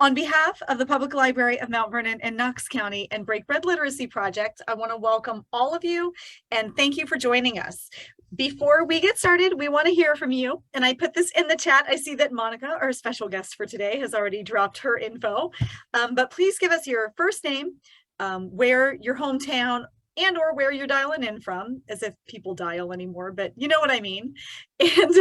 On behalf of the Public Library of Mount Vernon and Knox County and BreakBread Literacy Project, I want to welcome all of you and thank you for joining us. Before we get started, we want to hear from you. And I put this in the chat. I see that Monica, our special guest for today, has already dropped her info. But please give us your first name, where your hometown and or where you're dialing in from, as if people dial anymore, but you know what I mean. And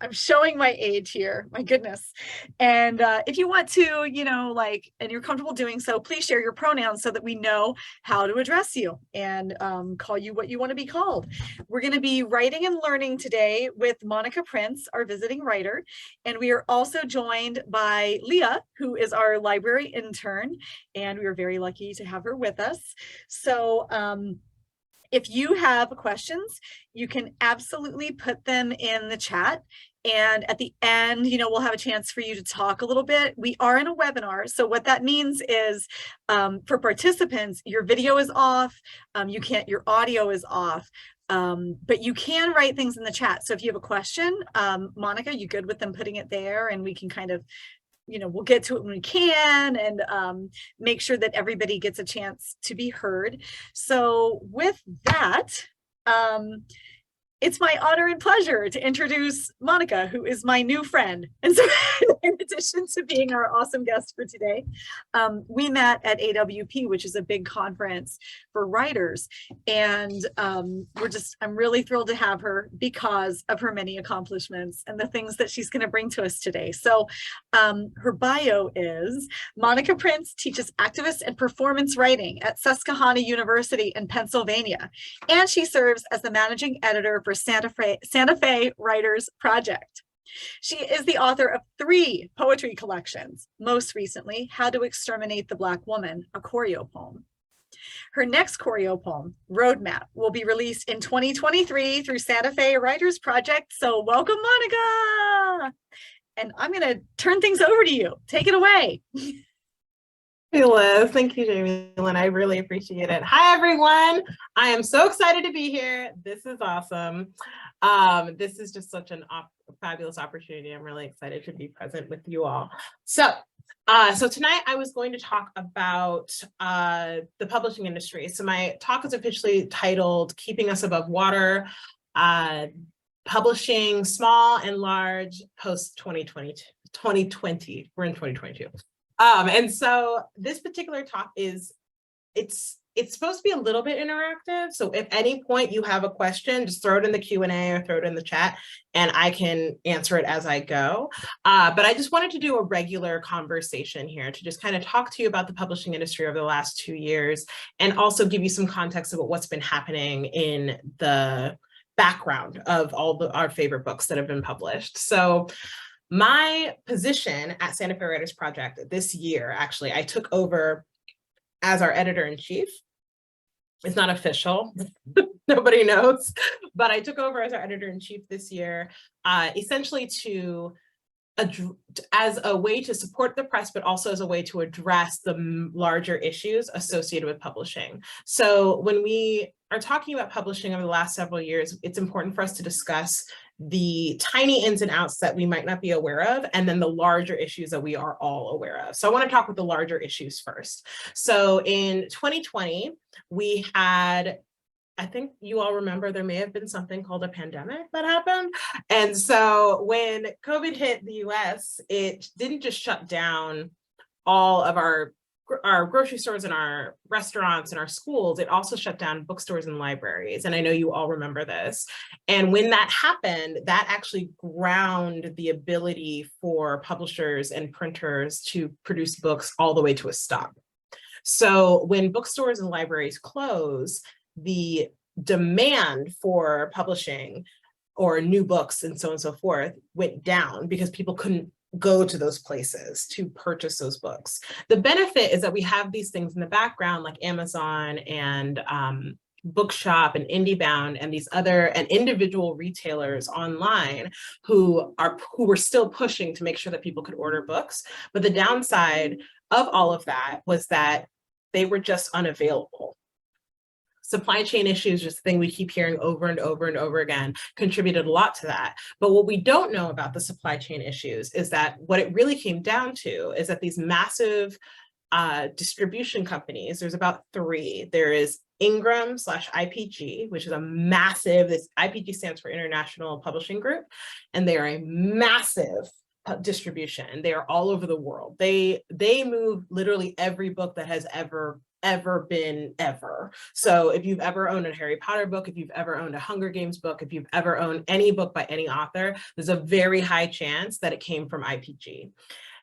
I'm showing my age here, my goodness. And if you want to, and you're comfortable doing so, please share your pronouns so that we know how to address you and call you what you want to be called. We're going to be writing and learning today with Monica Prince, our visiting writer. And we are also joined by Leah, who is our library intern. And we are very lucky to have her with us. So if you have questions, you can absolutely put them in the chat. And at the end, we'll have a chance for you to talk a little bit. We are in a webinar. So what that means is for participants, your video is off. Your audio is off. But you can write things in the chat. So if you have a question, Monica, you good with them putting it there, and we can kind of we'll get to it when we can and make sure that everybody gets a chance to be heard. So with that, it's my honor and pleasure to introduce Monica, who is my new friend. And so in addition to being our awesome guest for today, we met at AWP, which is a big conference for writers. And I'm really thrilled to have her because of her many accomplishments and the things that she's going to bring to us today. So her bio is Monica Prince teaches activist and performance writing at Susquehanna University in Pennsylvania. And she serves as the managing editor for Santa Fe Writers Project. She is the author of 3 poetry collections, most recently, How to Exterminate the Black Woman, a choreo poem. Her next choreo poem, Roadmap, will be released in 2023 through Santa Fe Writers Project. So welcome, Monica. And I'm going to turn things over to you. Take it away. Hey Liz, thank you, Jamie Lynn. I really appreciate it. Hi everyone. I am so excited to be here. This is awesome. This is just such a fabulous opportunity. I'm really excited to be present with you all. So tonight I was going to talk about the publishing industry. So my talk is officially titled Keeping Us Above Water, Publishing Small and Large Post 2020. We're in 2022. And so this particular talk it's supposed to be a little bit interactive. So if at any point you have a question, just throw it in the Q&A or throw it in the chat and I can answer it as I go. But I just wanted to do a regular conversation here to just kind of talk to you about the publishing industry over the last 2 years and also give you some context about what's been happening in the background of all our favorite books that have been published. So my position at Santa Fe Writers Project this year, actually, I took over as our editor-in-chief. It's not official, nobody knows, but I took over as our editor-in-chief this year, essentially as a way to support the press, but also as a way to address the larger issues associated with publishing. So when we are talking about publishing over the last several years, it's important for us to discuss the tiny ins and outs that we might not be aware of, and then the larger issues that we are all aware of. So I want to talk with the larger issues first. So in 2020, we had, I think you all remember, there may have been something called a pandemic that happened. And so when COVID hit the US, it didn't just shut down all of our grocery stores and our restaurants and our schools, it also shut down bookstores and libraries. And I know you all remember this. And when that happened, that actually ground the ability for publishers and printers to produce books all the way to a stop. So when bookstores and libraries close, the demand for publishing or new books and so on and so forth went down because people couldn't go to those places to purchase those books. The benefit is that we have these things in the background like Amazon and Bookshop and IndieBound and these other and individual retailers online who were still pushing to make sure that people could order books. But the downside of all of that was that they were just unavailable. Supply chain issues, just a thing we keep hearing over and over and over again, contributed a lot to that. But what we don't know about the supply chain issues is that what it really came down to is that these massive distribution companies, there's about three. There is Ingram/IPG, which is a massive, this IPG stands for International Publishing Group, and they are a massive distribution. They are all over the world. They move literally every book that has ever been ever. So if you've ever owned a Harry Potter book, if you've ever owned a Hunger Games book, if you've ever owned any book by any author, there's a very high chance that it came from IPG.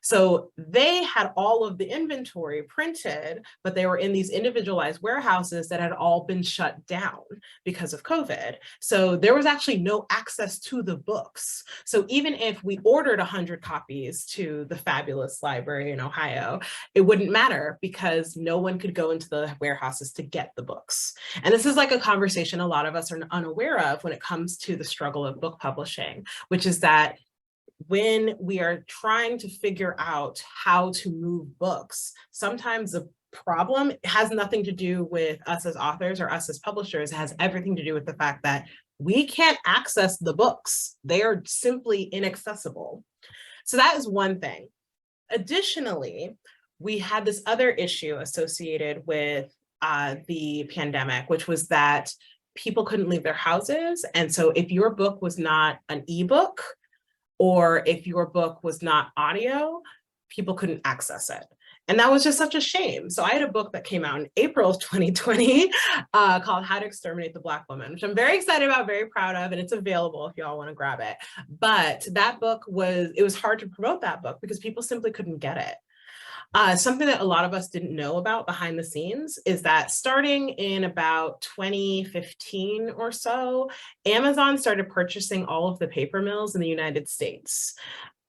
So they had all of the inventory printed, but they were in these individualized warehouses that had all been shut down because of COVID. So there was actually no access to the books. So even if we ordered 100 copies to the fabulous library in Ohio, it wouldn't matter because no one could go into the warehouses to get the books. And this is like a conversation a lot of us are unaware of when it comes to the struggle of book publishing, which is that when we are trying to figure out how to move books, sometimes the problem has nothing to do with us as authors or us as publishers. It has everything to do with the fact that we can't access the books. They are simply inaccessible. So that is one thing. Additionally, we had this other issue associated with the pandemic, which was that people couldn't leave their houses. And so if your book was not an ebook, or if your book was not audio, people couldn't access it. And that was just such a shame. So I had a book that came out in April of 2020 called How to Exterminate the Black Woman, which I'm very excited about, very proud of, and it's available if y'all want to grab it. But that book it was hard to promote that book because people simply couldn't get it. Something that a lot of us didn't know about behind the scenes is that starting in about 2015 or so, Amazon started purchasing all of the paper mills in the United States.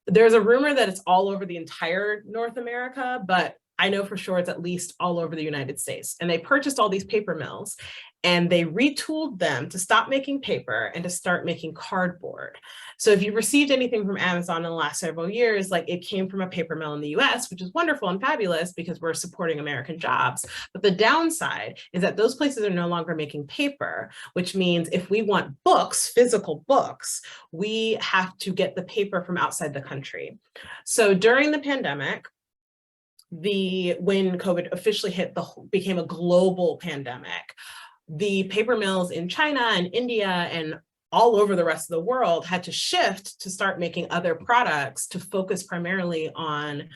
There's a rumor that it's all over the entire North America, but I know for sure it's at least all over the United States. And they purchased all these paper mills and they retooled them to stop making paper and to start making cardboard. So if you received anything from Amazon in the last several years, like it came from a paper mill in the US, which is wonderful and fabulous because we're supporting American jobs. But the downside is that those places are no longer making paper, which means if we want books, physical books, we have to get the paper from outside the country. So during the pandemic, when COVID officially hit, became a global pandemic, the paper mills in China and India and all over the rest of the world had to shift to start making other products to focus primarily on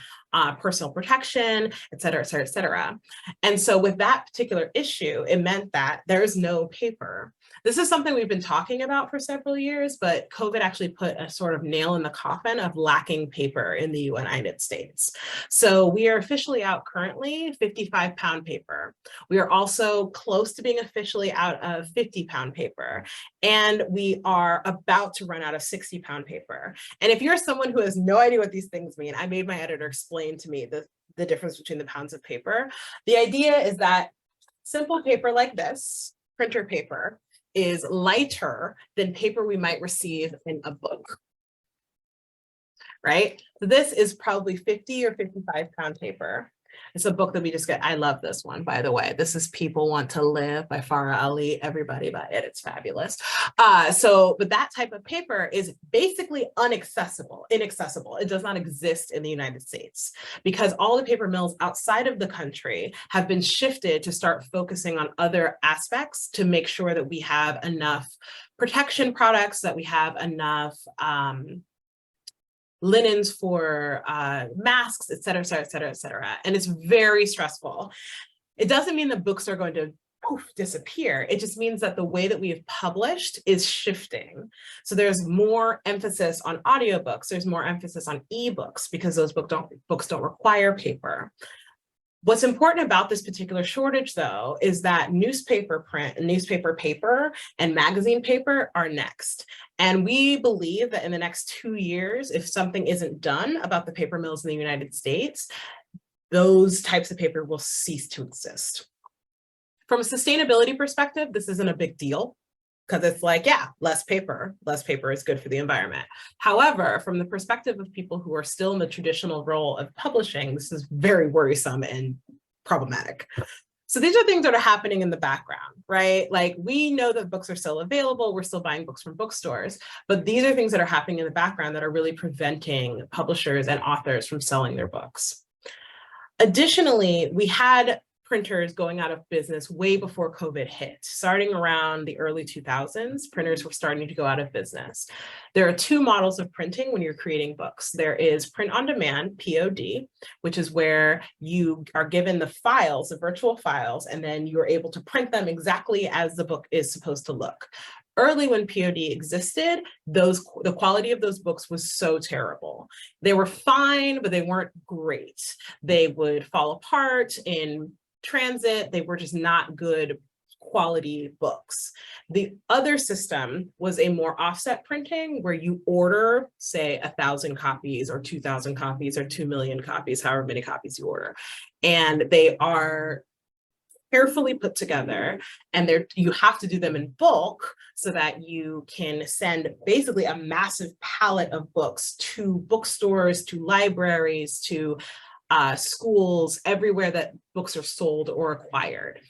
personal protection, et cetera, et cetera, et cetera. And so with that particular issue, it meant that there's no paper. This is something we've been talking about for several years, but COVID actually put a sort of nail in the coffin of lacking paper in the United States. So we are officially out currently 55-pound paper. We are also close to being officially out of 50-pound paper. And we are about to run out of 60-pound paper. And if you're someone who has no idea what these things mean, I made my editor explain to me the difference between the pounds of paper. The idea is that simple paper like this, printer paper, is lighter than paper we might receive in a book, right? So this is probably 50 or 55-pound paper. It's a book that we just get. I love this one, by the way. This is People Want to Live by Farah Ali. Everybody buy it. It's fabulous. But that type of paper is basically inaccessible. It does not exist in the United States because all the paper mills outside of the country have been shifted to start focusing on other aspects to make sure that we have enough protection products, that we have enough linens for masks, et cetera, et cetera, et cetera, et cetera. And it's very stressful. It doesn't mean that books are going to disappear. It just means that the way that we have published is shifting. So there's more emphasis on audiobooks. There's more emphasis on ebooks because those books don't require paper. What's important about this particular shortage, though, is that newspaper print, newspaper paper, and magazine paper are next. And we believe that in the next 2 years, if something isn't done about the paper mills in the United States, those types of paper will cease to exist. From a sustainability perspective, this isn't a big deal because it's like, yeah, less paper is good for the environment. However, from the perspective of people who are still in the traditional role of publishing, this is very worrisome and problematic. So these are things that are happening in the background, right? Like we know that books are still available. We're still buying books from bookstores, but these are things that are happening in the background that are really preventing publishers and authors from selling their books. Additionally, we had printers going out of business way before COVID hit. Starting around the early 2000s, printers were starting to go out of business. There are two models of printing when you're creating books. There is print on demand, POD, which is where you are given the files, the virtual files, and then you're able to print them exactly as the book is supposed to look. Early when POD existed, the quality of those books was so terrible. They were fine, but they weren't great. They would fall apart in transit. They were just not good quality books. The other system was a more offset printing where you order, say, 1,000 copies or 2,000 copies or 2 million copies, however many copies you order. And they are carefully put together, and you have to do them in bulk so that you can send basically a massive pallet of books to bookstores, to libraries, to schools, everywhere that books are sold or acquired.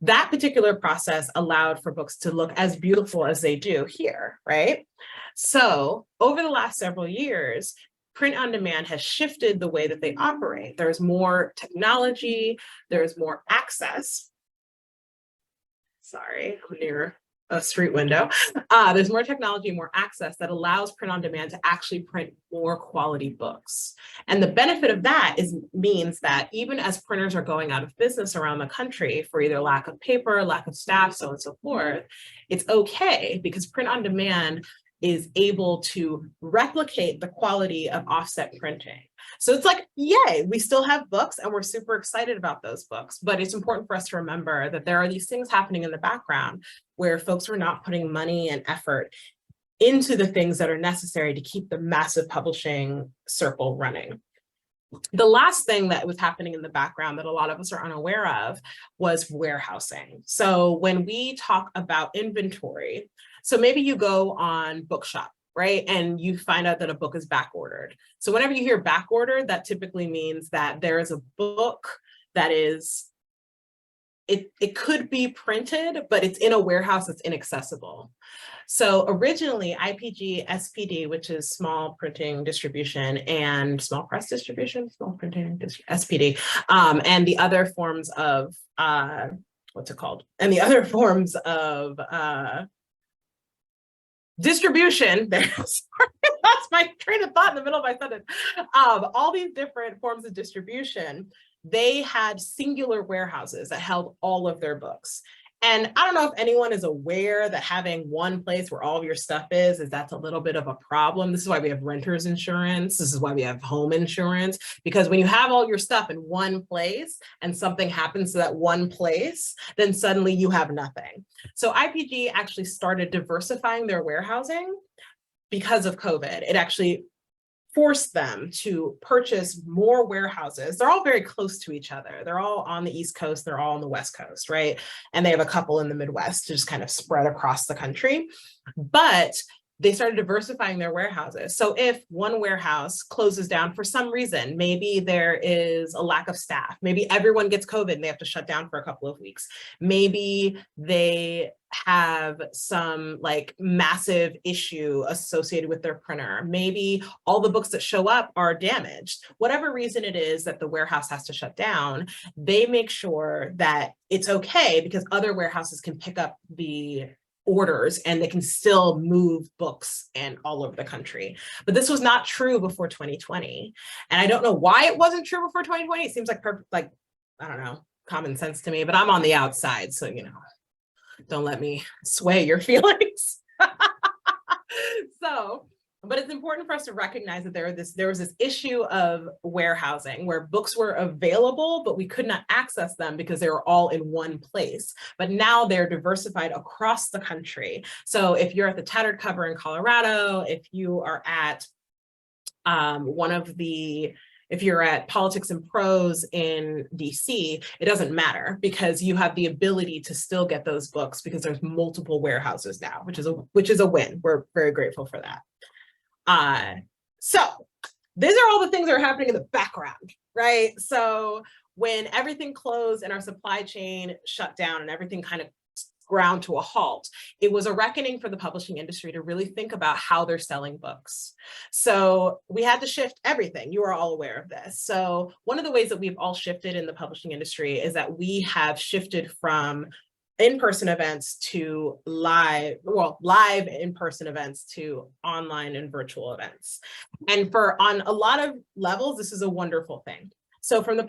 That particular process allowed for books to look as beautiful as they do here, right? So over the last several years, print on demand has shifted the way that they operate. There's more technology, there's more access. Sorry, I'm near a street window. There's more technology, more access that allows print on demand to actually print more quality books. And the benefit of that means that even as printers are going out of business around the country for either lack of paper, lack of staff, so on and so forth, it's okay because print on demand is able to replicate the quality of offset printing. So it's like, yay, we still have books and we're super excited about those books, but it's important for us to remember that there are these things happening in the background where folks are not putting money and effort into the things that are necessary to keep the massive publishing circle running. The last thing that was happening in the background that a lot of us are unaware of was warehousing. So when we talk about inventory, so maybe you go on Bookshop, right? And you find out that a book is back ordered. So whenever you hear back ordered, that typically means that there is a book that is, it could be printed, but it's in a warehouse that's inaccessible. So originally IPG, SPD, which is small printing distribution, and small press distribution, small printing, SPD, and the other forms of, what's it called? And the other forms of distribution, there's, that's my train of thought in the middle of my sentence. All these different forms of distribution, they had singular warehouses that held all of their books. And I don't know if anyone is aware that having one place where all of your stuff is that's a little bit of a problem. This is why we have renter's insurance. This is why we have home insurance, because when you have all your stuff in one place and something happens to that one place, then suddenly you have nothing. So IPG actually started diversifying their warehousing because of COVID. It actually forced them to purchase more warehouses. They're all very close to each other. They're all on the East Coast, they're all on the West Coast, right? And they have a couple in the Midwest to just kind of spread across the country. But they started diversifying their warehouses. So if one warehouse closes down for some reason, maybe there is a lack of staff, maybe everyone gets COVID and they have to shut down for a couple of weeks. Maybe they have some like massive issue associated with their printer. Maybe all the books that show up are damaged. Whatever reason it is that the warehouse has to shut down, they make sure that it's okay because other warehouses can pick up the orders and they can still move books and all over the country. But this was not true before 2020. And I don't know why it wasn't true before 2020. It seems like perfect, I don't know, common sense to me, but I'm on the outside. So, you know, don't let me sway your feelings. But it's important for us to recognize that there was this issue of warehousing where books were available, but we could not access them because they were all in one place. But now they're diversified across the country. So if you're at the Tattered Cover in Colorado, if you are at if you're at Politics and Prose in DC, it doesn't matter because you have the ability to still get those books because there's multiple warehouses now, which is a win. We're very grateful for that. So these are all the things that are happening in the background, right? So when everything closed and our supply chain shut down and everything kind of ground to a halt, it was a reckoning for the publishing industry to really think about how they're selling books. So we had to shift everything. You are all aware of this. So one of the ways that we've all shifted in the publishing industry is that we have shifted from in-person events to live in-person events to online and virtual events. And on a lot of levels, this is a wonderful thing. So from the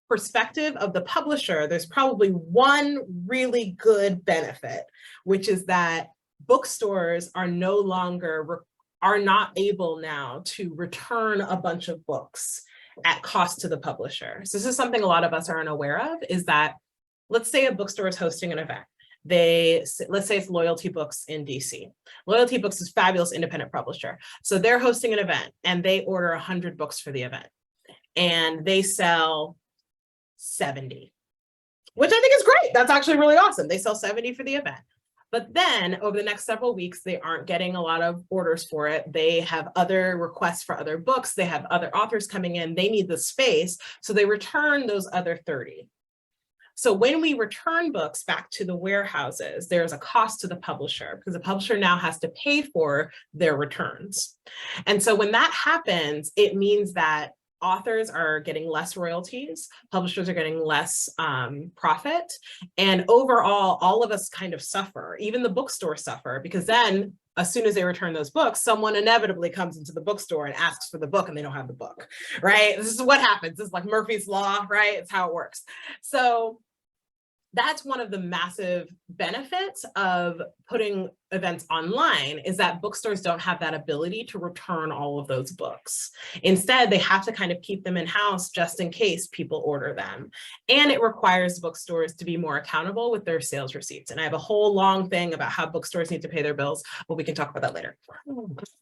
perspective of the publisher, there's probably one really good benefit, which is that bookstores are not able now to return a bunch of books at cost to the publisher. So this is something a lot of us are unaware of, is that let's say a bookstore is hosting an event. Let's say it's Loyalty Books in DC. Loyalty Books is a fabulous independent publisher. So they're hosting an event and they order 100 books for the event and they sell 70, which I think is great. That's actually really awesome. They sell 70 for the event. But then over the next several weeks, they aren't getting a lot of orders for it. They have other requests for other books. They have other authors coming in. They need the space. So they return those other 30. So when we return books back to the warehouses, there's a cost to the publisher because the publisher now has to pay for their returns. And so when that happens, it means that authors are getting less royalties, publishers are getting less profit, and overall, all of us kind of suffer. Even the bookstores suffer because then as soon as they return those books, someone inevitably comes into the bookstore and asks for the book and they don't have the book, right? This is what happens. It's like Murphy's Law, right? It's how it works. So that's one of the massive benefits of putting events online, is that bookstores don't have that ability to return all of those books. Instead, they have to kind of keep them in-house just in case people order them. And it requires bookstores to be more accountable with their sales receipts. And I have a whole long thing about how bookstores need to pay their bills, but we can talk about that later.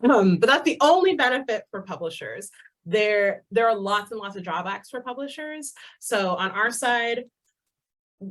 But that's the only benefit for publishers. There are lots and lots of drawbacks for publishers. So on our side,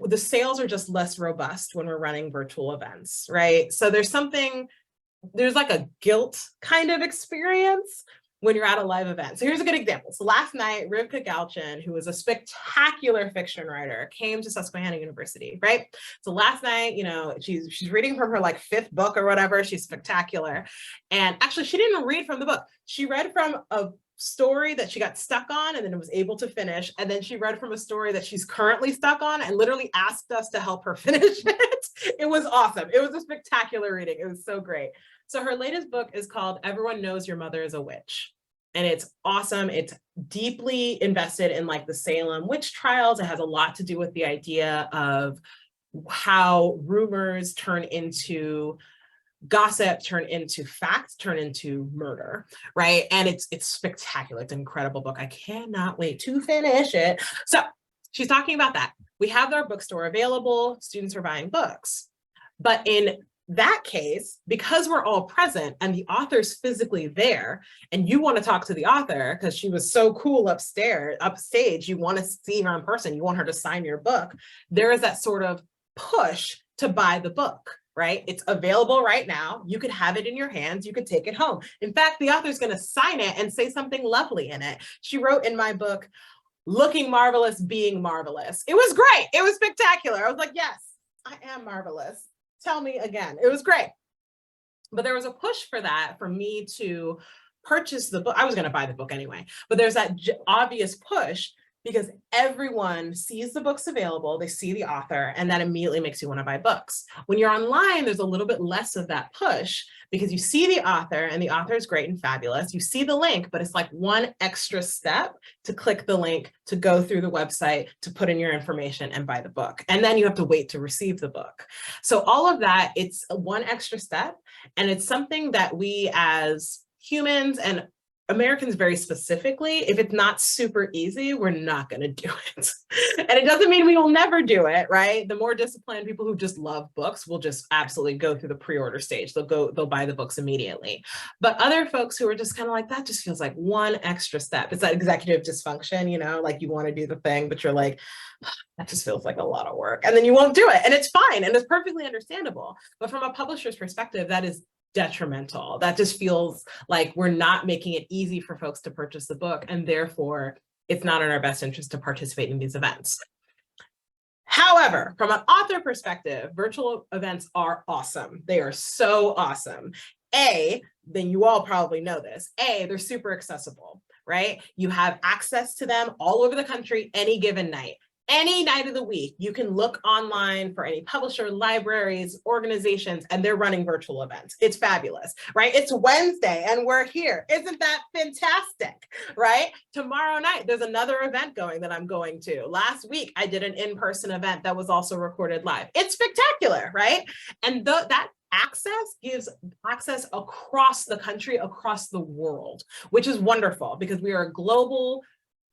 the sales are just less robust when we're running virtual events, right? So there's like a guilt kind of experience when you're at a live event. So here's a good example. So last night, Rivka Galchen, who is a spectacular fiction writer, came to Susquehanna University, right? So last night, she's reading from her like 5th book or whatever. She's spectacular. And actually, she didn't read from the book. She read from a story that she got stuck on and then was able to finish. And then she read from a story that she's currently stuck on and literally asked us to help her finish it. It was awesome. It was a spectacular reading. It was so great. So her latest book is called Everyone Knows Your Mother is a Witch. And it's awesome. It's deeply invested in like the Salem witch trials. It has a lot to do with the idea of how rumors turn into gossip, turn into facts, turn into murder, right? And it's spectacular. It's an incredible book. I cannot wait to finish it. So she's talking about that. We have our bookstore available. Students are buying books. But in that case, because we're all present and the author's physically there, and you want to talk to the author because she was so cool upstage, you want to see her in person, you want her to sign your book, there is that sort of push to buy the book. Right? It's available right now. You could have it in your hands. You could take it home. In fact, the author's going to sign it and say something lovely in it. She wrote in my book, looking marvelous, being marvelous. It was great. It was spectacular. I was like, yes, I am marvelous. Tell me again. It was great. But there was a push for that, for me to purchase the book. I was going to buy the book anyway, but there's that obvious push because everyone sees the books available, they see the author, and that immediately makes you want to buy books. When you're online, there's a little bit less of that push because you see the author and the author is great and fabulous. You see the link, but it's like one extra step to click the link, to go through the website, to put in your information and buy the book. And then you have to wait to receive the book. So all of that, it's one extra step. And it's something that we as humans and Americans very specifically, if it's not super easy, we're not going to do it. And it doesn't mean we will never do it, right? The more disciplined people who just love books will just absolutely go through the pre-order stage. They'll buy the books immediately. But other folks who are just kind of like, that just feels like one extra step. It's that executive dysfunction, like you want to do the thing, but you're like, that just feels like a lot of work. And then you won't do it. And it's fine. And it's perfectly understandable. But from a publisher's perspective, that is detrimental. That just feels like we're not making it easy for folks to purchase the book, and therefore it's not in our best interest to participate in these events. However, from an author perspective, virtual events are awesome. They are so awesome. Then you all probably know this, they're super accessible, right? You have access to them all over the country, any given night. Any night of the week, you can look online for any publisher, libraries, organizations, and they're running virtual events. It's fabulous, right? It's Wednesday and we're here. Isn't that fantastic, right? Tomorrow night, there's another event going that I'm going to. Last week, I did an in-person event that was also recorded live. It's spectacular, right? And that access gives access across the country, across the world, which is wonderful because we are a global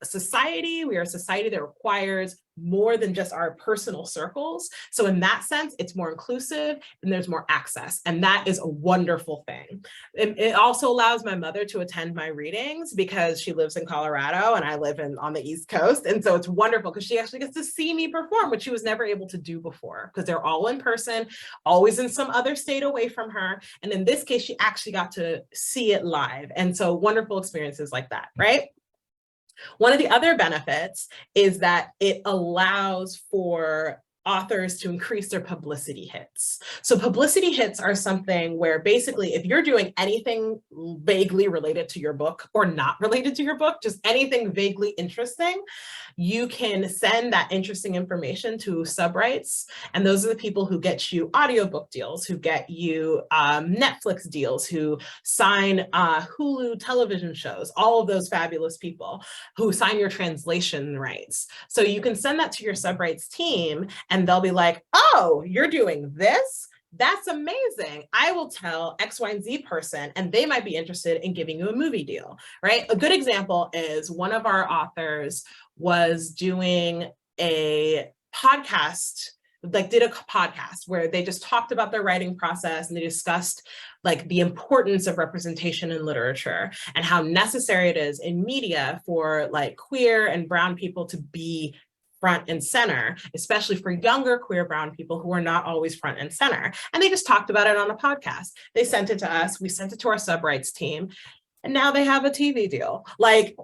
society. We are a society that requires more than just our personal circles. So in that sense, it's more inclusive and there's more access. And that is a wonderful thing. It also allows my mother to attend my readings because she lives in Colorado and I live on the East Coast. And so it's wonderful because she actually gets to see me perform, which she was never able to do before because they're all in person, always in some other state away from her. And in this case, she actually got to see it live. And so wonderful experiences like that, right? One of the other benefits is that it allows for authors to increase their publicity hits. So publicity hits are something where basically if you're doing anything vaguely related to your book or not related to your book, just anything vaguely interesting, you can send that interesting information to subrights. And those are the people who get you audiobook deals, who get you Netflix deals, who sign Hulu television shows, all of those fabulous people who sign your translation rights. So you can send that to your subrights team and they'll be like, oh, you're doing this? That's amazing. I will tell X, Y, and Z person, and they might be interested in giving you a movie deal, right? A good example is one of our authors was doing a podcast, did a podcast where they just talked about their writing process and they discussed the importance of representation in literature and how necessary it is in media for queer and brown people to be front and center, especially for younger queer brown people who are not always front and center. And they just talked about it on a podcast. They sent it to us, we sent it to our subrights team, and now they have a TV deal,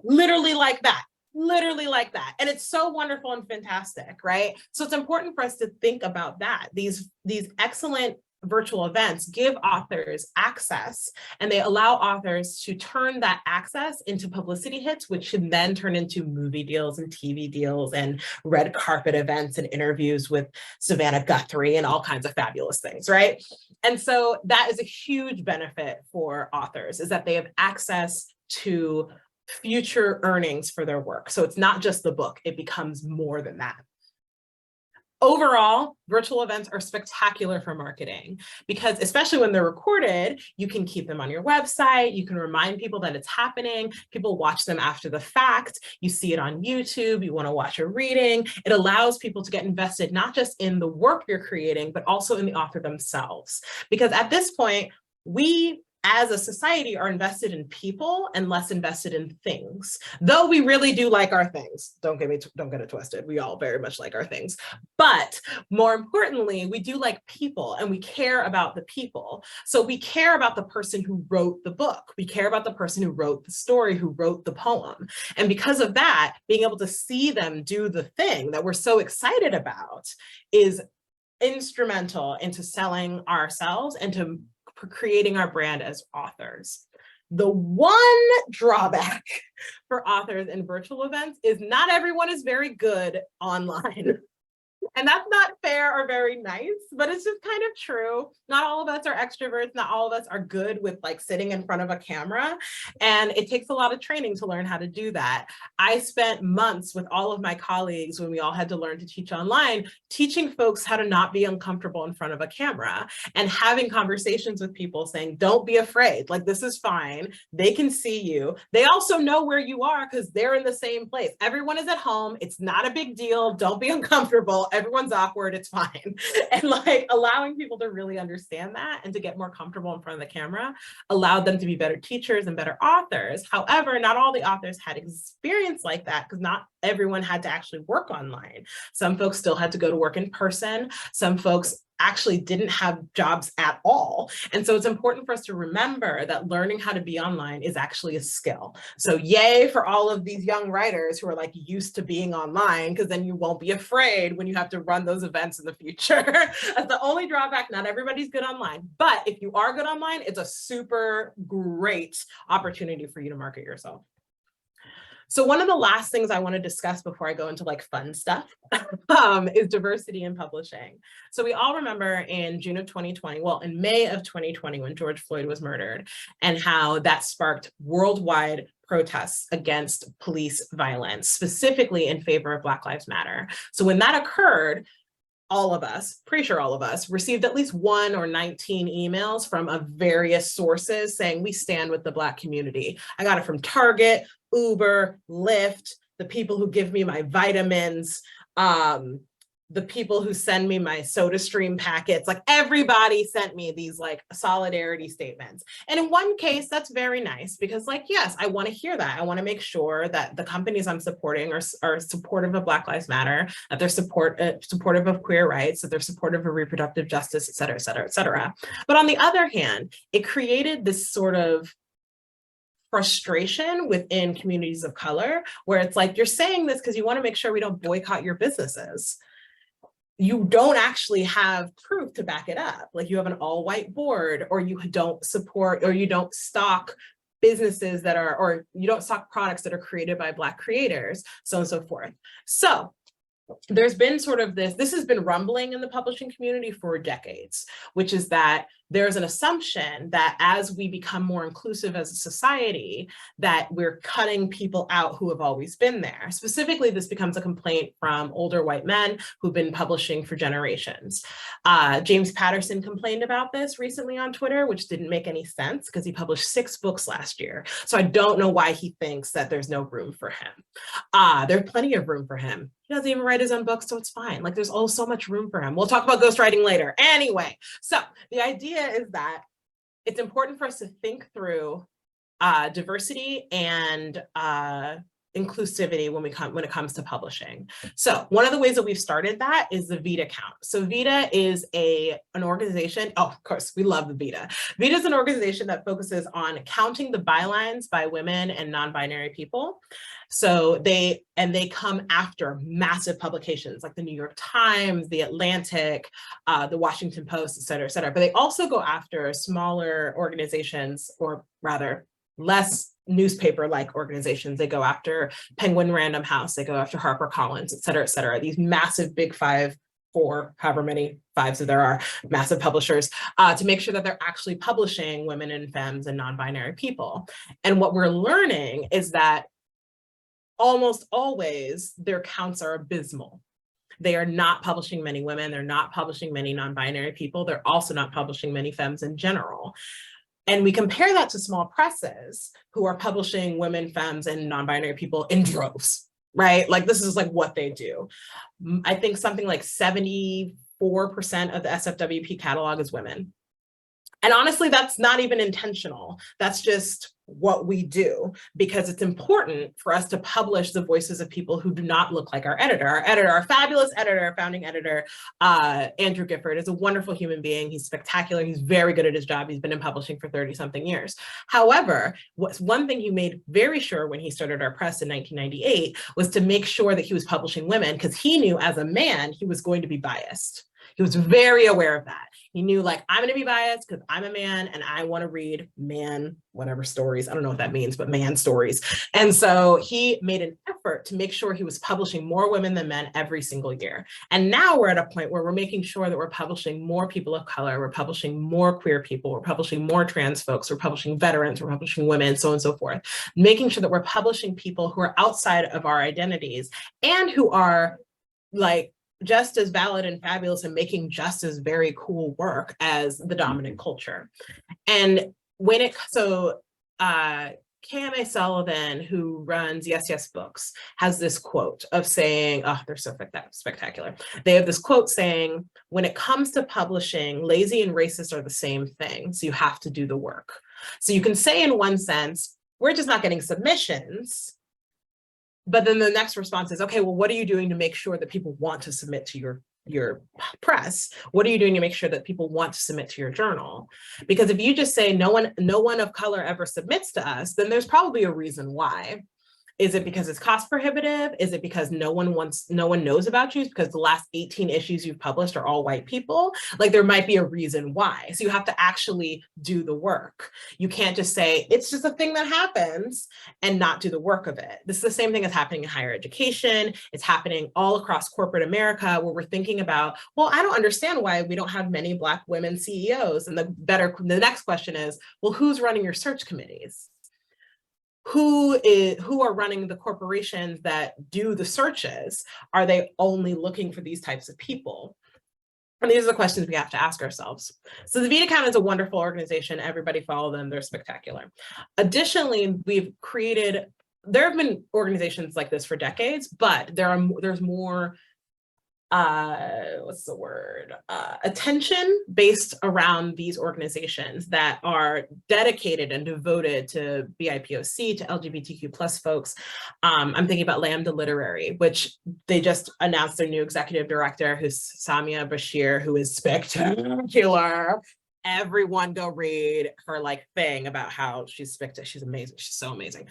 literally like that. Literally like that. And it's so wonderful and fantastic, right? So it's important for us to think about that. These excellent virtual events give authors access and they allow authors to turn that access into publicity hits, which should then turn into movie deals and TV deals and red carpet events and interviews with Savannah Guthrie and all kinds of fabulous things, right? And so that is a huge benefit for authors, is that they have access to future earnings for their work. So it's not just the book, it becomes more than that. Overall, virtual events are spectacular for marketing because especially when they're recorded, you can keep them on your website. You can remind people that it's happening. People watch them after the fact. You see it on YouTube. You want to watch a reading. It allows people to get invested, not just in the work you're creating, but also in the author themselves. Because at this point, we as a society are invested in people and less invested in things, though we really do like our things. Don't get it twisted. We all very much like our things, but more importantly, we do like people and we care about the people. So we care about the person who wrote the book. We care about the person who wrote the story, who wrote the poem. And because of that, being able to see them do the thing that we're so excited about is instrumental into selling ourselves and to creating our brand as authors. The one drawback for authors in virtual events is not everyone is very good online. And that's not fair or very nice, but it's just kind of true. Not all of us are extroverts. Not all of us are good with sitting in front of a camera. And it takes a lot of training to learn how to do that. I spent months with all of my colleagues when we all had to learn to teach online, teaching folks how to not be uncomfortable in front of a camera and having conversations with people saying, don't be afraid. This is fine. They can see you. They also know where you are because they're in the same place. Everyone is at home. It's not a big deal. Don't be uncomfortable. Everyone's awkward, it's fine. And allowing people to really understand that and to get more comfortable in front of the camera allowed them to be better teachers and better authors. However, not all the authors had experience like that because not everyone had to actually work online. Some folks still had to go to work in person. Some folks actually didn't have jobs at all. And so it's important for us to remember that learning how to be online is actually a skill. So yay for all of these young writers who are like used to being online, because then you won't be afraid when you have to run those events in the future. That's the only drawback. Not everybody's good online, but if you are good online, it's a super great opportunity for you to market yourself. So one of the last things I want to discuss before I go into like fun stuff is diversity in publishing. So we all remember in June of 2020, well, in May of 2020, when George Floyd was murdered, and how that sparked worldwide protests against police violence, specifically in favor of Black Lives Matter. So when that occurred, all of us, pretty sure all of us, received at least 1 or 19 emails from various sources saying we stand with the Black community. I got it from Target, Uber, Lyft, the people who give me my vitamins, the people who send me my SodaStream packets, like everybody sent me these like solidarity statements. And in one case, that's very nice because like, yes, I want to hear that. I want to make sure that the companies I'm supporting are supportive of Black Lives Matter, that they're supportive of queer rights, that they're supportive of reproductive justice, et cetera, et cetera, et cetera. But on the other hand, it created this sort of frustration within communities of color, where it's like, you're saying this because you want to make sure we don't boycott your businesses. You don't actually have proof to back it up. Like you have an all-white board, or you don't support, or you don't stock businesses that are, or you don't stock products that are created by Black creators, so on and so forth. So there's been sort of this has been rumbling in the publishing community for decades, which is that there's an assumption that as we become more inclusive as a society, that we're cutting people out who have always been there. Specifically, this becomes a complaint from older white men who've been publishing for generations. James Patterson complained about this recently on Twitter, which didn't make any sense because he published 6 books last year. So I don't know why he thinks that there's no room for him. There's plenty of room for him. He doesn't even write his own books, so it's fine. Like there's all so much room for him. We'll talk about ghostwriting later. Anyway, so the idea is that it's important for us to think through diversity and inclusivity when it comes to publishing. So one of the ways that we've started that is the VITA count. So VITA is an organization, oh, of course, we love the VITA. VITA is an organization that focuses on counting the bylines by women and non-binary people. So they come after massive publications like the New York Times, the Atlantic, the Washington Post, et cetera, et cetera. But they also go after smaller organizations, or rather less newspaper-like organizations. They go after Penguin Random House, they go after HarperCollins, et cetera, et cetera. These massive big 5, 4, however many 5s that there are, massive publishers, to make sure that they're actually publishing women and femmes and non-binary people. And what we're learning is that almost always their counts are abysmal. They are not publishing many women, they're not publishing many non-binary people, they're also not publishing many femmes in general. And we compare that to small presses who are publishing women, femmes, and non-binary people in droves, right? Like this is like what they do. I think something like 74% of the SFWP catalog is women. And honestly, that's not even intentional. That's just what we do, because it's important for us to publish the voices of people who do not look like our editor. Our fabulous editor, founding editor, Andrew Gifford, is a wonderful human being. He's spectacular. He's very good at his job. He's been in publishing for 30-something years. However, what's one thing he made very sure when he started our press in 1998 was to make sure that he was publishing women, because he knew as a man, he was going to be biased. He was very aware of that. He knew like, I'm going to be biased because I'm a man and I want to read man, whatever stories. I don't know what that means, but man stories. And so he made an effort to make sure he was publishing more women than men every single year. And now we're at a point where we're making sure that we're publishing more people of color, we're publishing more queer people, we're publishing more trans folks, we're publishing veterans, we're publishing women, so on and so forth. Making sure that we're publishing people who are outside of our identities and who are like just as valid and fabulous and making just as very cool work as the dominant culture. And when KMA Sullivan, who runs Yes Yes Books, has this quote of saying, oh, they're so spectacular. They have this quote saying, when it comes to publishing, lazy and racist are the same thing, so you have to do the work. So you can say in one sense, we're just not getting submissions, But then the next response is, okay, well, what are you doing to make sure that people want to submit to your press? What are you doing to make sure that people want to submit to your journal? Because if you just say no one of color ever submits to us, then there's probably a reason why. Is it because it's cost prohibitive? Is it because no one knows about you? Is because the last 18 issues you've published are all white people? Like, there might be a reason why. So you have to actually do the work. You can't just say, it's just a thing that happens and not do the work of it. This is the same thing that's happening in higher education. It's happening all across corporate America, where we're thinking about, well, I don't understand why we don't have many Black women CEOs. And the next question is, well, who's running your search committees? Who are running the corporations that do the searches? Are they only looking for these types of people? And these are the questions we have to ask ourselves. So the Vita Count is a wonderful organization. Everybody follow them. They're spectacular. Additionally, there have been organizations like this for decades, but there's more attention based around these organizations that are dedicated and devoted to BIPOC, to LGBTQ plus folks. I'm thinking about Lambda Literary, which they just announced their new executive director, who's Samia Bashir, who is spectacular. Everyone go read her thing about how she's spectacular. She's amazing. She's so amazing.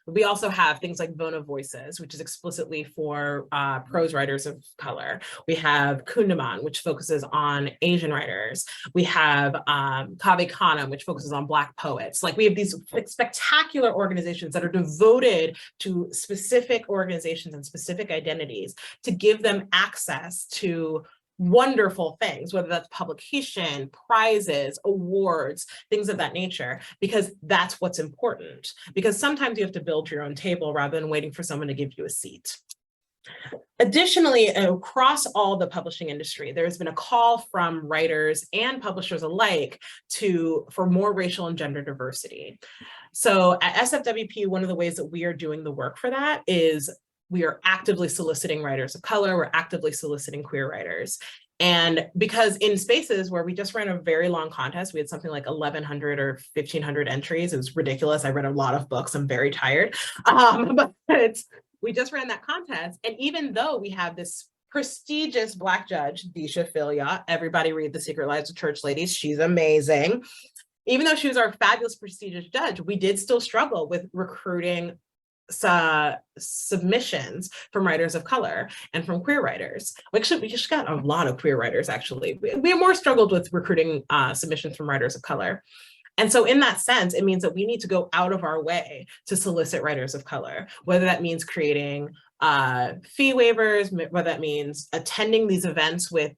We also have things like Vona Voices, which is explicitly for prose writers of color. We have Kundaman, which focuses on Asian writers. We have Kaveh Khanum, which focuses on Black poets. We have these spectacular organizations that are devoted to specific organizations and specific identities to give them access to wonderful things, whether that's publication, prizes, awards, things of that nature, because that's what's important. Because sometimes you have to build your own table rather than waiting for someone to give you a seat. Additionally, across all the publishing industry, there's been a call from writers and publishers alike for more racial and gender diversity. So at SFWP, one of the ways that we are doing the work for that is we are actively soliciting writers of color, we're actively soliciting queer writers. And because in spaces where we just ran a very long contest, we had something like 1,100 or 1,500 entries. It was ridiculous. I read a lot of books. I'm very tired. But we just ran that contest. And even though we have this prestigious Black judge, Disha Filia, everybody read The Secret Lives of Church Ladies. She's amazing. Even though she was our fabulous, prestigious judge, we did still struggle with recruiting submissions from writers of color and from queer writers. We just got a lot of queer writers, actually. We have more struggled with recruiting submissions from writers of color. And so in that sense, it means that we need to go out of our way to solicit writers of color, whether that means creating fee waivers, whether that means attending these events with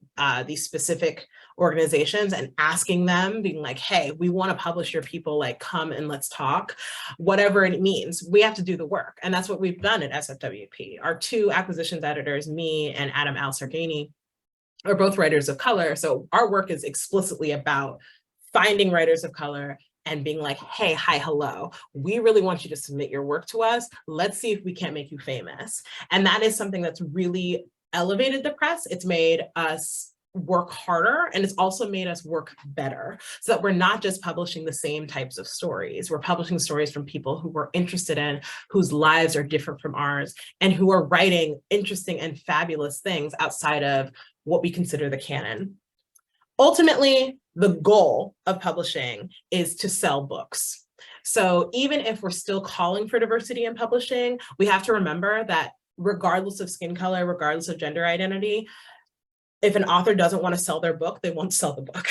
these specific organizations and asking them, being like, hey, we want to publish your people, come and let's talk. Whatever it means, we have to do the work. And that's what we've done at SFWP. Our two acquisitions editors, me and Adam Al-Sargani, are both writers of color. So our work is explicitly about finding writers of color and being like, hey, hi, hello, we really want you to submit your work to us. Let's see if we can't make you famous. And that is something that's really elevated the press. It's made us work harder, and it's also made us work better, so that we're not just publishing the same types of stories. We're publishing stories from people who we're interested in, whose lives are different from ours, and who are writing interesting and fabulous things outside of what we consider the canon. Ultimately, the goal of publishing is to sell books. So even if we're still calling for diversity in publishing, we have to remember that regardless of skin color, regardless of gender identity, if an author doesn't want to sell their book, they won't sell the book.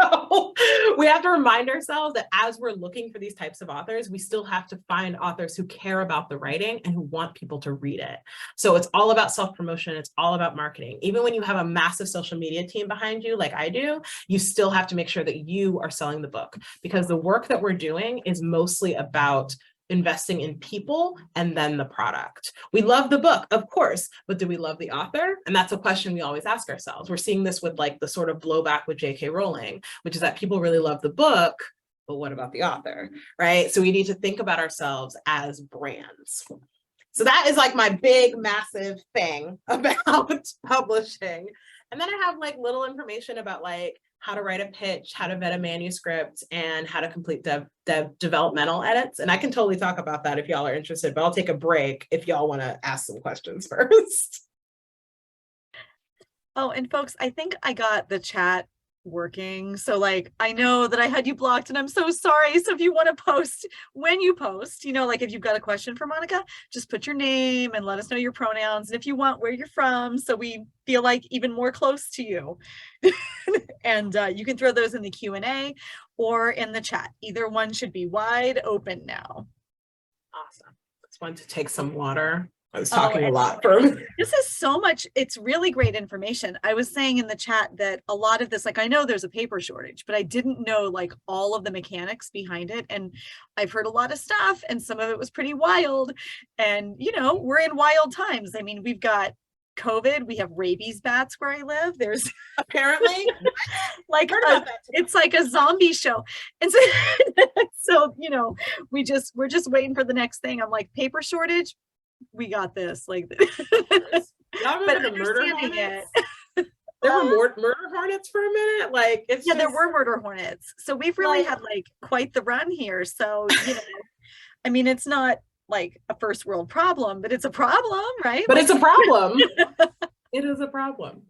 So we have to remind ourselves that as we're looking for these types of authors, we still have to find authors who care about the writing and who want people to read it. So it's all about self-promotion. It's all about marketing. Even when you have a massive social media team behind you, like I do, you still have to make sure that you are selling the book, because the work that we're doing is mostly about investing in people and then the product. We love the book, of course, but do we love the author? And that's a question we always ask ourselves. We're seeing this with the sort of blowback with J.K. Rowling, which is that people really love the book, but what about the author, right? So we need to think about ourselves as brands. So that is my big, massive thing about publishing. And then I have little information about how to write a pitch, how to vet a manuscript, and how to complete developmental edits. And I can totally talk about that if y'all are interested, but I'll take a break if y'all want to ask some questions first. Oh, and folks, I think I got the chat working. So like, I know that I had you blocked and I'm so sorry. So if you want to post, when you post, you know, like if you've got a question for Monica, just put your name and let us know your pronouns. And if you want, where you're from, so we feel like even more close to you. And you can throw those in the Q&A or in the chat. Either one should be wide open now. Awesome. Just wanted to take some water. I was talking a lot for this is so much, it's really great information. I was saying in the chat that a lot of this, like I know there's a paper shortage, but I didn't know like all of the mechanics behind it. And I've heard a lot of stuff and some of it was pretty wild. And you know, we're in wild times. I mean, we've got COVID, we have rabies bats where I live. There's apparently like it's like a zombie show. And so, so you know, we're just waiting for the next thing. I'm like, paper shortage, we got this. Like, y'all remember the murder hornets? There were more murder hornets for a minute. Like, it's yeah, there were murder hornets. So we've really had like quite the run here. So you know, I mean, it's not like a first world problem, but it's a problem, right? But like, it's a problem. It is a problem.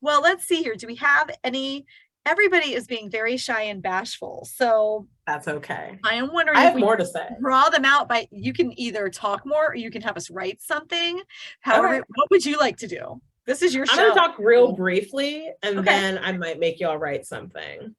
Well, let's see here. Do we have any? Everybody is being very shy and bashful. So that's okay. I am wondering I have more to say. Draw them out by, you can either talk more or you can have us write something. However, what would you like to do? This is your show. I'm gonna talk real briefly and then I might make y'all write something.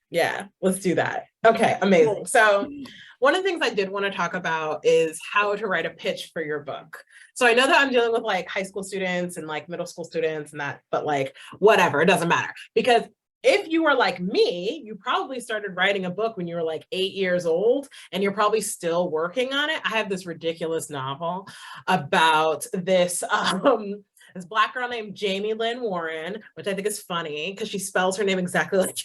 Yeah, let's do that. Okay, amazing. So one of the things I did want to talk about is how to write a pitch for your book. So I know that I'm dealing with like high school students and like middle school students and that, but like whatever, it doesn't matter. Because if you were like me, you probably started writing a book when you were like 8 years old and you're probably still working on it. I have this ridiculous novel about this this Black girl named Jamie Lynn Warren, which I think is funny because she spells her name exactly like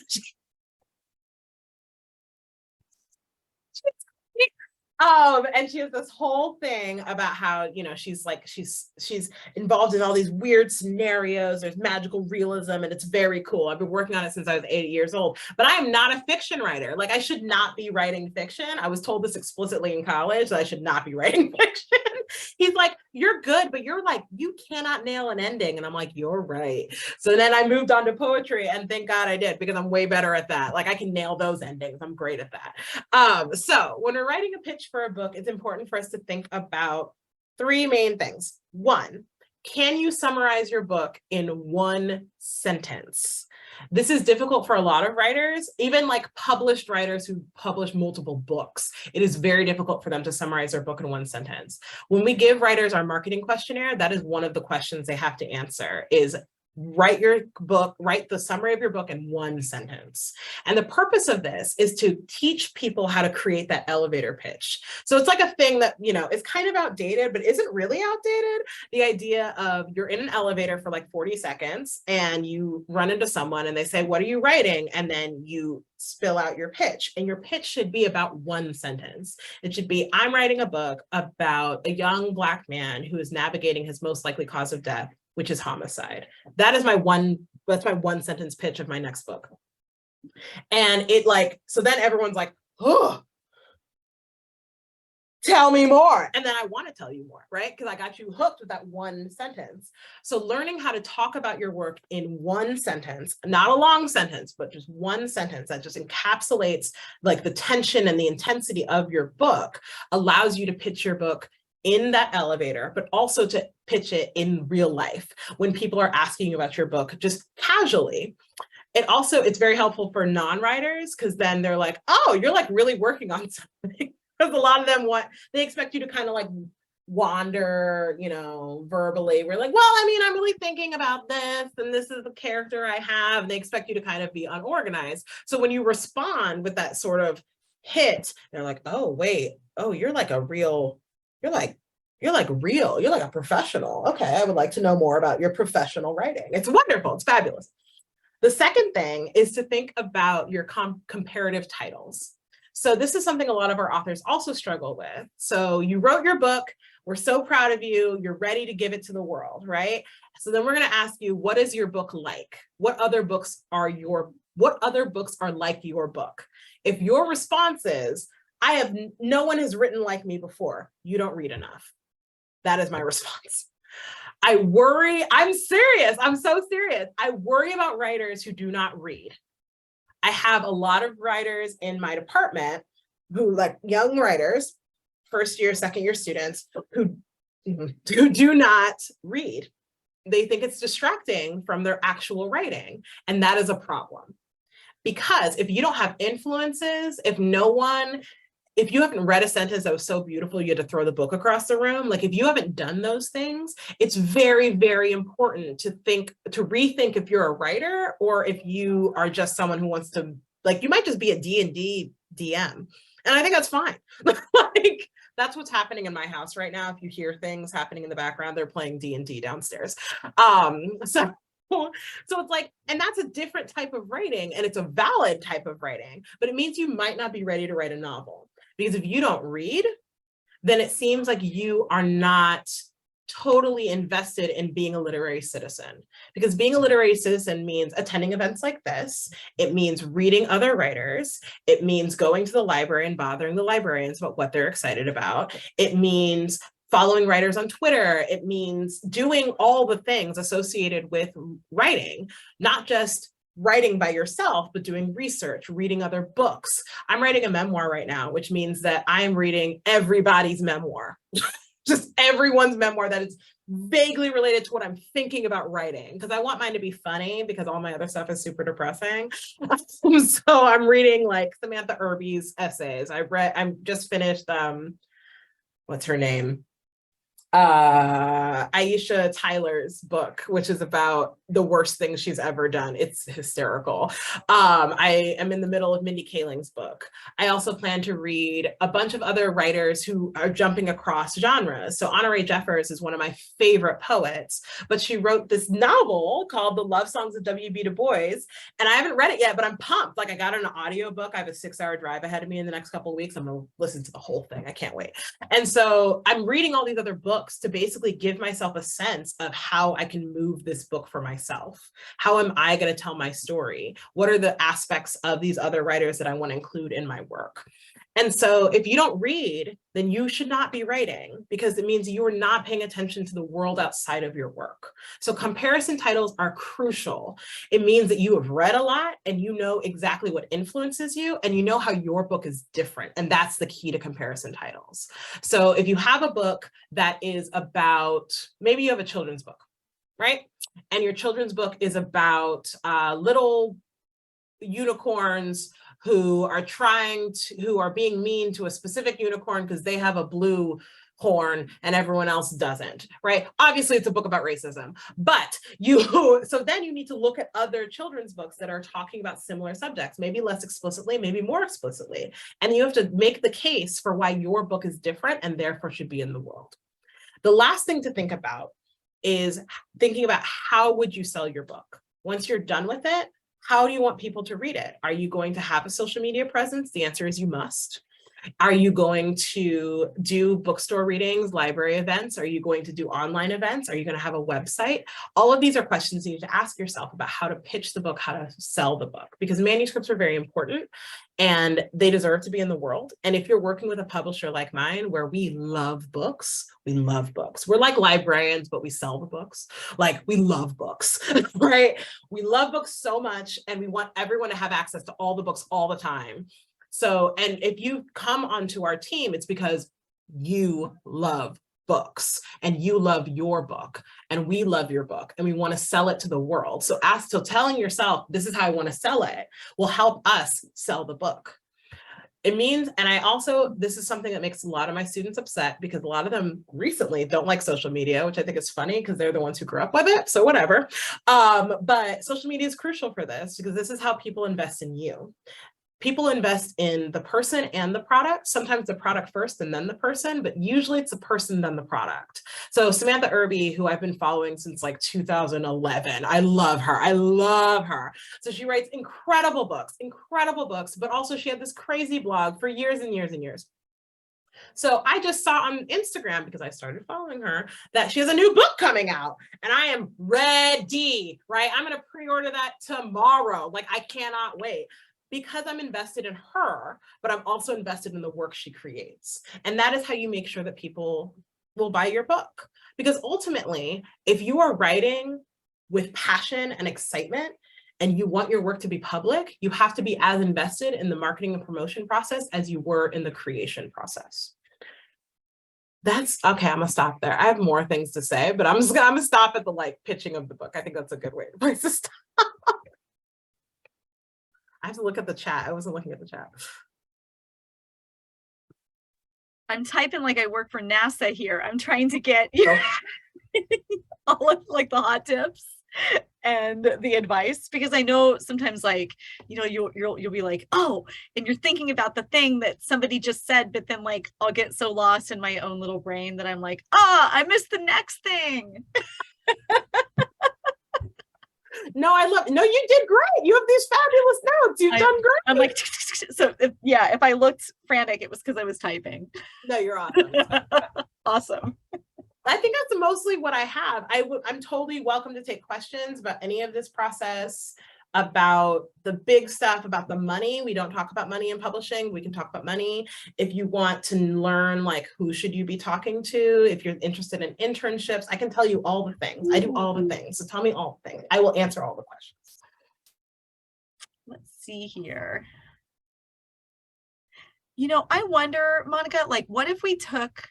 and she has this whole thing about how, you know, she's involved in all these weird scenarios. There's magical realism and it's very cool. I've been working on it since I was 8 years old, but I am not a fiction writer. Like I should not be writing fiction. I was told this explicitly in college that I should not be writing fiction. He's like, you're good, but you're like, you cannot nail an ending. And I'm like, you're right. So then I moved on to poetry and thank God I did because I'm way better at that. Like I can nail those endings. I'm great at that. So when we're writing a pitch for a book, it's important for us to think about three main things. One, can you summarize your book in one sentence? This is difficult for a lot of writers, even like published writers who publish multiple books. It is very difficult for them to summarize their book in one sentence. When we give writers our marketing questionnaire, that is one of the questions they have to answer is write your book, write the summary of your book in one sentence. And the purpose of this is to teach people how to create that elevator pitch. So it's like a thing that, you know, is kind of outdated, but isn't really outdated. The idea of you're in an elevator for like 40 seconds and you run into someone and they say, what are you writing? And then you spill out your pitch, and your pitch should be about one sentence. It should be, I'm writing a book about a young Black man who is navigating his most likely cause of death, which is homicide. That's my one sentence pitch of my next book. And it like, so then everyone's like, oh, tell me more. And then I want to tell you more, right? Because I got you hooked with that one sentence. So learning how to talk about your work in one sentence, not a long sentence, but just one sentence that just encapsulates like the tension and the intensity of your book allows you to pitch your book in that elevator, but also to pitch it in real life when people are asking you about your book, just casually. It's very helpful for non-writers because then they're like, oh, you're like really working on something. Because a lot of them they expect you to kind of like wander, you know, verbally. We're like, well, I mean, I'm really thinking about this and this is the character I have. And they expect you to kind of be unorganized. So when you respond with that sort of hit, they're like, oh, wait, oh, you're like real, you're like a professional. Okay, I would like to know more about your professional writing. It's wonderful, it's fabulous. The second thing is to think about your comparative titles. So this is something a lot of our authors also struggle with. So you wrote your book, We're so proud of you. You're ready to give it to the world, right? So then we're going to ask you, what is your book like? What other books are like your book? If your response is, no one has written like me before, you don't read enough. That is my response. I'm serious. I'm so serious. I worry about writers who do not read. I have a lot of writers in my department who, like young writers, first year, second year students who do not read. They think it's distracting from their actual writing. And that is a problem. Because if you don't have influences, if you haven't read a sentence that was so beautiful, you had to throw the book across the room. Like if you haven't done those things, it's very, very important to rethink if you're a writer or if you are just someone who wants to, like, you might just be a D&D DM. And I think that's fine. Like, that's what's happening in my house right now. If you hear things happening in the background, they're playing D&D downstairs. So it's like, and that's a different type of writing, and it's a valid type of writing, but it means you might not be ready to write a novel. Because if you don't read, then it seems like you are not totally invested in being a literary citizen. Because being a literary citizen means attending events like this. It means reading other writers. It means going to the library and bothering the librarians about what they're excited about. It means following writers on Twitter. It means doing all the things associated with writing, not just writing by yourself, but doing research, reading other books. I'm writing a memoir right now, which means that I'm reading everybody's memoir, just everyone's memoir that is vaguely related to what I'm thinking about writing, because I want mine to be funny because all my other stuff is super depressing. So I'm reading like Samantha Irby's essays. I'm just finished, what's her name? Aisha Tyler's book, which is about the worst thing she's ever done. It's hysterical. I am in the middle of Mindy Kaling's book. I also plan to read a bunch of other writers who are jumping across genres. So Honore Jeffers is one of my favorite poets, but she wrote this novel called The Love Songs of W.B. Du Bois, and I haven't read it yet, but I'm pumped. Like, I got an audiobook. I have a 6-hour drive ahead of me in the next couple of weeks. I'm gonna listen to the whole thing. I can't wait. And so I'm reading all these other books to basically give myself a sense of how I can move this book for myself. How am I going to tell my story? What are the aspects of these other writers that I want to include in my work? And so if you don't read, then you should not be writing, because it means you are not paying attention to the world outside of your work. So comparison titles are crucial. It means that you have read a lot and you know exactly what influences you, and you know how your book is different. And that's the key to comparison titles. So if you have a book that is about, maybe you have a children's book, right? And your children's book is about little unicorns who are being mean to a specific unicorn because they have a blue horn and everyone else doesn't, right? Obviously it's a book about racism, but so then you need to look at other children's books that are talking about similar subjects, maybe less explicitly, maybe more explicitly. And you have to make the case for why your book is different and therefore should be in the world. The last thing to think about is thinking about how would you sell your book? Once you're done with it, how do you want people to read it? Are you going to have a social media presence? The answer is you must. Are you going to do bookstore readings, library events? Are you going to do online events? Are you going to have a website? All of these are questions you need to ask yourself about how to pitch the book, how to sell the book, because manuscripts are very important and they deserve to be in the world. And if you're working with a publisher like mine, where we love books, we love books. We're like librarians, but we sell the books. Like, we love books, right? We love books so much, and we want everyone to have access to all the books all the time. So, and if you come onto our team, it's because you love books and you love your book and we love your book and we want to sell it to the world. So telling yourself, this is how I want to sell it, will help us sell the book. It means, and this is something that makes a lot of my students upset, because a lot of them recently don't like social media, which I think is funny because they're the ones who grew up with it. So whatever. But social media is crucial for this, because this is how people invest in you. People invest in the person and the product, sometimes the product first and then the person, but usually it's the person, then the product. So Samantha Irby, who I've been following since like 2011, I love her. I love her. So she writes incredible books, but also she had this crazy blog for years and years and years. So I just saw on Instagram, because I started following her, that she has a new book coming out, and I am ready, right? I'm going to pre-order that tomorrow. Like, I cannot wait, because I'm invested in her, but I'm also invested in the work she creates. And that is how you make sure that people will buy your book. Because ultimately, if you are writing with passion and excitement, and you want your work to be public, you have to be as invested in the marketing and promotion process as you were in the creation process. That's okay. I'm gonna stop there. I have more things to say, but I'm gonna stop at the like pitching of the book. I think that's a good way to stop. I have to look at the chat. I wasn't looking at the chat. I'm typing like I work for NASA here. I'm trying to get all of like the hot tips and the advice, because I know sometimes, like, you know, you'll be like, oh, and you're thinking about the thing that somebody just said, but then like I'll get so lost in my own little brain that I'm like, I missed the next thing. No, you did great. You have these fabulous notes. You've done great. I'm like, so if I looked frantic, it was because I was typing. No, you're awesome. Awesome. I think that's mostly what I have. I'm totally welcome to take questions about any of this process, about the big stuff, about the money. We don't talk about money in publishing. We can talk about money. If you want to learn, like, who should you be talking to? If you're interested in internships, I can tell you all the things. I do all the things. So tell me all the things. I will answer all the questions. Let's see here. You know, I wonder, Monica, like, what if we took,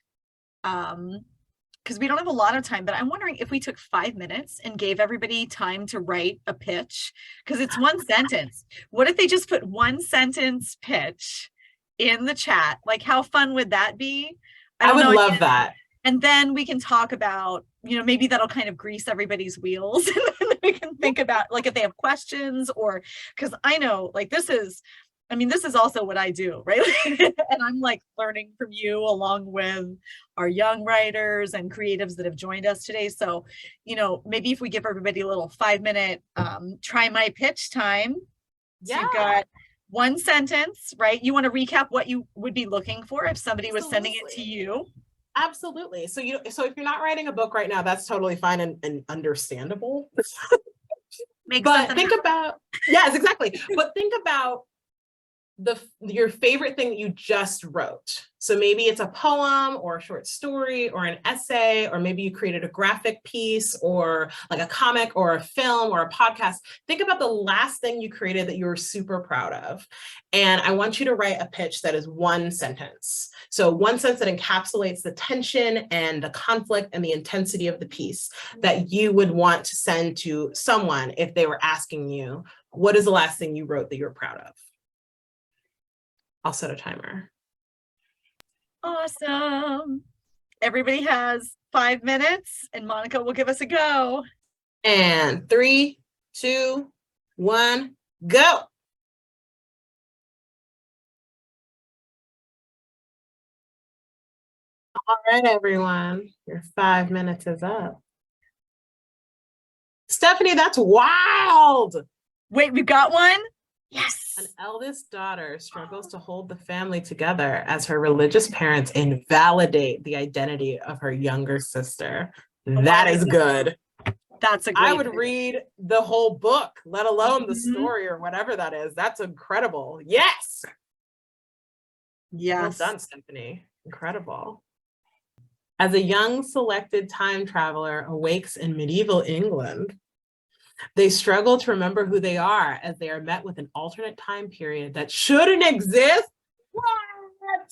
because we don't have a lot of time, but I'm wondering if we took 5 minutes and gave everybody time to write a pitch, because it's one sentence. What if they just put one sentence pitch in the chat? Like, how fun would that be? I would love that. And then we can talk about, you know, maybe that'll kind of grease everybody's wheels. And then we can think about, like, if they have questions, or, because I know, like, this is also what I do, right? And I'm like learning from you along with our young writers and creatives that have joined us today. So, you know, maybe if we give everybody a little 5-minute try my pitch time. So you've got one sentence, right? You want to recap what you would be looking for if somebody was sending it to you. Absolutely. So if you're not writing a book right now, that's totally fine and understandable. But think about, yes, exactly. But think about your favorite thing that you just wrote. So maybe it's a poem or a short story or an essay, or maybe you created a graphic piece or like a comic or a film or a podcast. Think about the last thing you created that you were super proud of. And I want you to write a pitch that is one sentence. So one sentence that encapsulates the tension and the conflict and the intensity of the piece that you would want to send to someone if they were asking you, what is the last thing you wrote that you're proud of? I'll set a timer. Awesome. Everybody has 5 minutes and Monica will give us a go. And 3, 2, 1, go. All right, everyone, your 5 minutes is up. Stephanie, that's wild. Wait, we've got one? Yes. An eldest daughter struggles to hold the family together as her religious parents invalidate the identity of her younger sister. That is good. That's a great I would read the whole book, let alone the story or whatever that is. That's incredible. Yes. Yes. Well done, Stephanie. Incredible. As a young selected time traveler awakes in medieval England, they struggle to remember who they are as they are met with an alternate time period that shouldn't exist. What?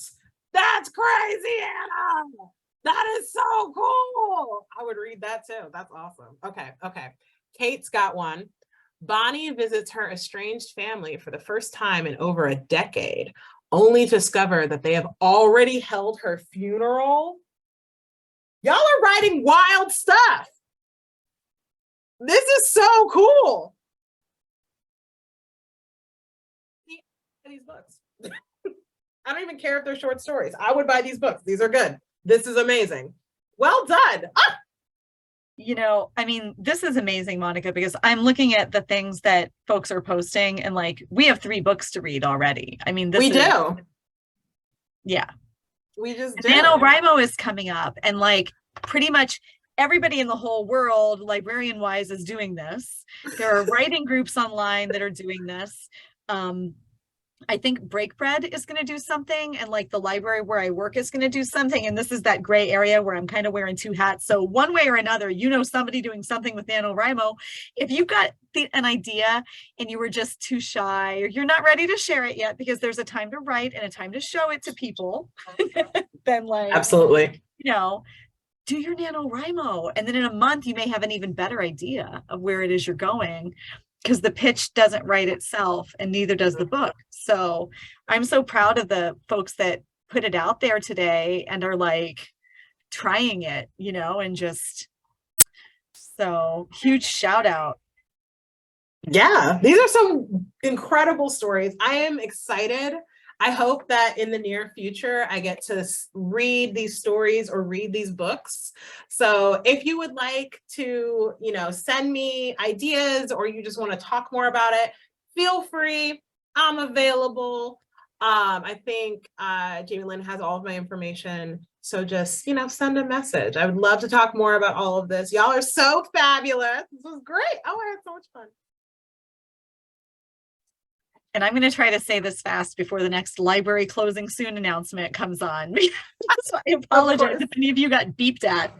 That's crazy, Anna. That is so cool. I would read that too. That's awesome. Okay. Kate's got one. Bonnie visits her estranged family for the first time in over a decade, only to discover that they have already held her funeral. Y'all are writing wild stuff. This is so cool. These books. I don't even care if they're short stories. I would buy these books. These are good. This is amazing. Well done. Ah! You know, I mean, this is amazing, Monica, because I'm looking at the things that folks are posting and like, we have 3 books to read already. I mean, we do. Yeah. We just did. NaNoWriMo is coming up, and like pretty much everybody in the whole world, librarian wise, is doing this. There are writing groups online that are doing this. I think BreakBread is going to do something, and like the library where I work is going to do something. And this is that gray area where I'm kind of wearing two hats. So one way or another, you know, somebody doing something with NaNoWriMo. If you've got an idea and you were just too shy, or you're not ready to share it yet because there's a time to write and a time to show it to people, then like, absolutely, you know, do your NaNoWriMo. And then in a month, you may have an even better idea of where it is you're going, because the pitch doesn't write itself and neither does the book. So I'm so proud of the folks that put it out there today and are like trying it, you know, and just, so huge shout out. Yeah, these are some incredible stories. I am excited. I hope that in the near future, I get to read these stories or read these books. So if you would like to, you know, send me ideas, or you just want to talk more about it, feel free. I'm available. I think Jamie Lynn has all of my information. So just, you know, send a message. I would love to talk more about all of this. Y'all are so fabulous. This was great. Oh, I had so much fun. And I'm going to try to say this fast before the next library closing soon announcement comes on. So I apologize if any of you got beeped at.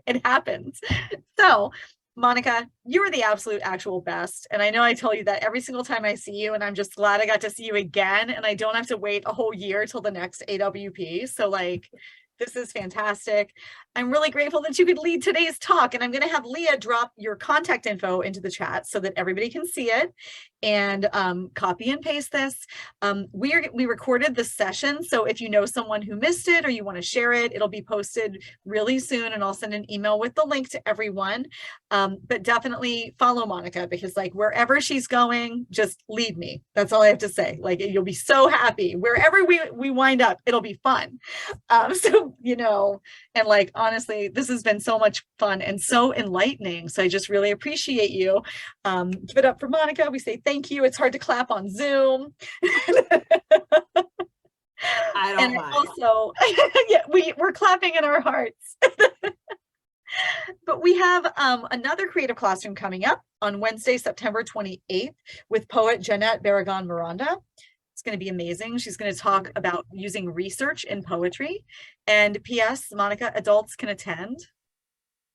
It happens. So, Monica, you are the absolute actual best. And I know I tell you that every single time I see you, and I'm just glad I got to see you again. And I don't have to wait a whole year till the next AWP. So like, this is fantastic. I'm really grateful that you could lead today's talk, and I'm going to have Leah drop your contact info into the chat so that everybody can see it, and copy and paste this. We recorded the session, so if you know someone who missed it or you want to share it, it'll be posted really soon, and I'll send an email with the link to everyone. But definitely follow Monica, because like wherever she's going, just lead me. That's all I have to say. Like, you'll be so happy wherever we wind up. It'll be fun. So, you know, and like, honestly, this has been so much fun and so enlightening. So I just really appreciate you. Give it up for Monica. We say thank you. It's hard to clap on Zoom. I don't mind. Also, yeah, we're clapping in our hearts. But we have another creative classroom coming up on Wednesday, September 28th, with poet Jeanette Barragan Miranda. It's going to be amazing. She's going to talk about using research in poetry. And P.S., Monica, adults can attend.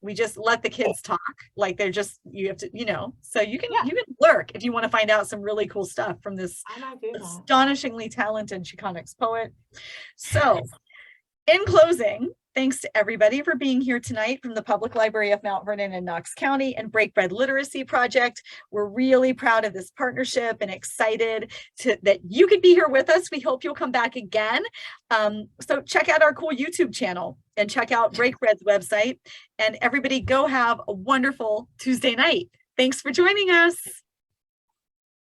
We just let the kids talk. Like, they're just, you have to, you know, so you can lurk if you want to find out some really cool stuff from this astonishingly talented Chicanx poet. So in closing, thanks to everybody for being here tonight from the Public Library of Mount Vernon and Knox County and BreakBread Literacy Project. We're really proud of this partnership and excited that you could be here with us. We hope you'll come back again. So check out our cool YouTube channel and check out BreakBread's website. And everybody, go have a wonderful Tuesday night. Thanks for joining us.